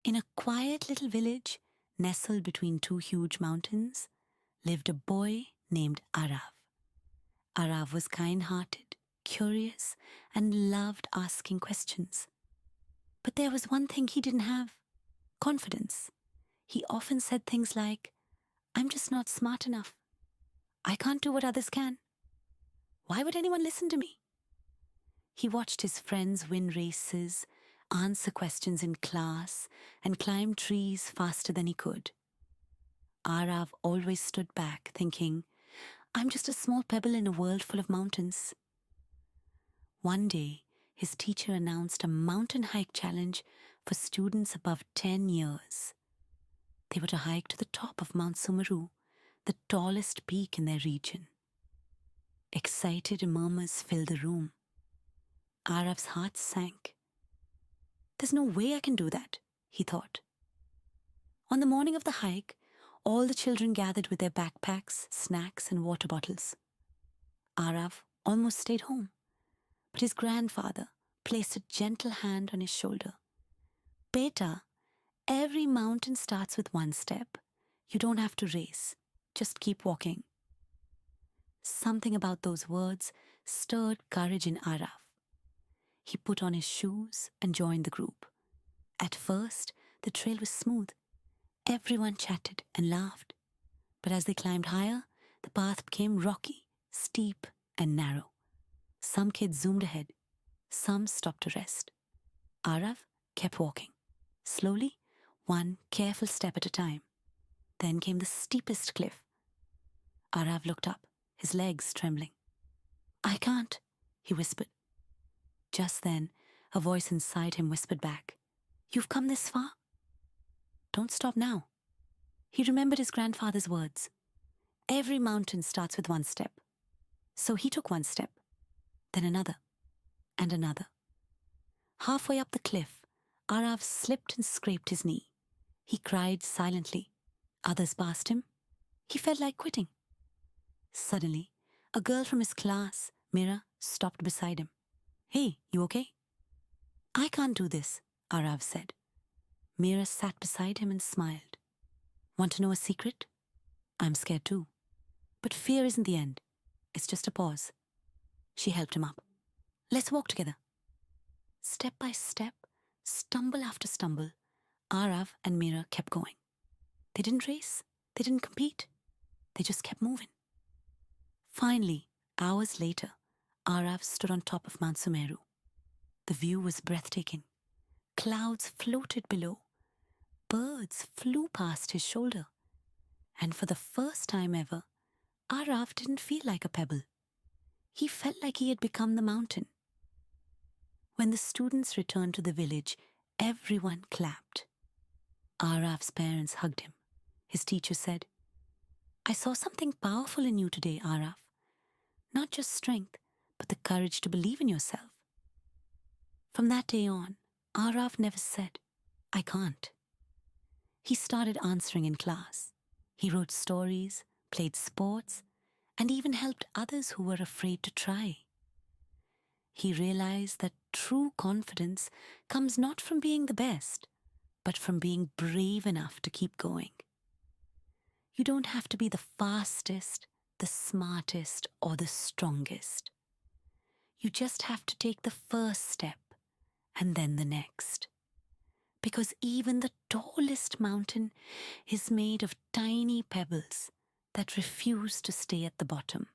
In a quiet little village, nestled between two huge mountains, lived a boy named Aarav. Aarav was kind-hearted, curious, and loved asking questions. But there was one thing he didn't have: confidence. He often said things like, "I'm just not smart enough. I can't do what others can. Why would anyone listen to me?" He watched his friends win races, answer questions in class, and climb trees faster than he could. Aarav always stood back, thinking, "I'm just a small pebble in a world full of mountains." One day, his teacher announced a mountain hike challenge for students above 10 years. They were to hike to the top of Mount Sumeru, the tallest peak in their region. Excited murmurs filled the room. Aarav's heart sank. "There's no way I can do that," he thought. On the morning of the hike, all the children gathered with their backpacks, snacks, and water bottles. Aarav almost stayed home, but his grandfather placed a gentle hand on his shoulder. "Beta, every mountain starts with one step. You don't have to race. Just keep walking." Something about those words stirred courage in Aarav. He put on his shoes and joined the group. At first, the trail was smooth. Everyone chatted and laughed. But as they climbed higher, the path became rocky, steep, and narrow. Some kids zoomed ahead. Some stopped to rest. Aarav kept walking, slowly, one careful step at a time. Then came the steepest cliff. Aarav looked up, his legs trembling. "I can't," he whispered. Just then, a voice inside him whispered back, "You've come this far? Don't stop now." He remembered his grandfather's words. Every mountain starts with one step. So he took one step, then another, and another. Halfway up the cliff, Aarav slipped and scraped his knee. He cried silently. Others passed him. He felt like quitting. Suddenly, a girl from his class, Mira, stopped beside him. "Hey, you okay?" "I can't do this," Aarav said. Mira sat beside him and smiled. "Want to know a secret? I'm scared too. But fear isn't the end. It's just a pause." She helped him up. "Let's walk together." Step by step, stumble after stumble, Aarav and Mira kept going. They didn't race. They didn't compete. They just kept moving. Finally, hours later, Aarav stood on top of Mount Sumeru. The view was breathtaking. Clouds floated below. Birds flew past his shoulder. And for the first time ever, Aarav didn't feel like a pebble. He felt like he had become the mountain. When the students returned to the village, everyone clapped. Aarav's parents hugged him. His teacher said, "I saw something powerful in you today, Aarav. Not just strength, but the courage to believe in yourself." From that day on, Aarav never said, "I can't." He started answering in class. He wrote stories, played sports, and even helped others who were afraid to try. He realized that true confidence comes not from being the best, but from being brave enough to keep going. You don't have to be the fastest, the smartest, or the strongest. You just have to take the first step and then the next. Because even the tallest mountain is made of tiny pebbles that refuse to stay at the bottom.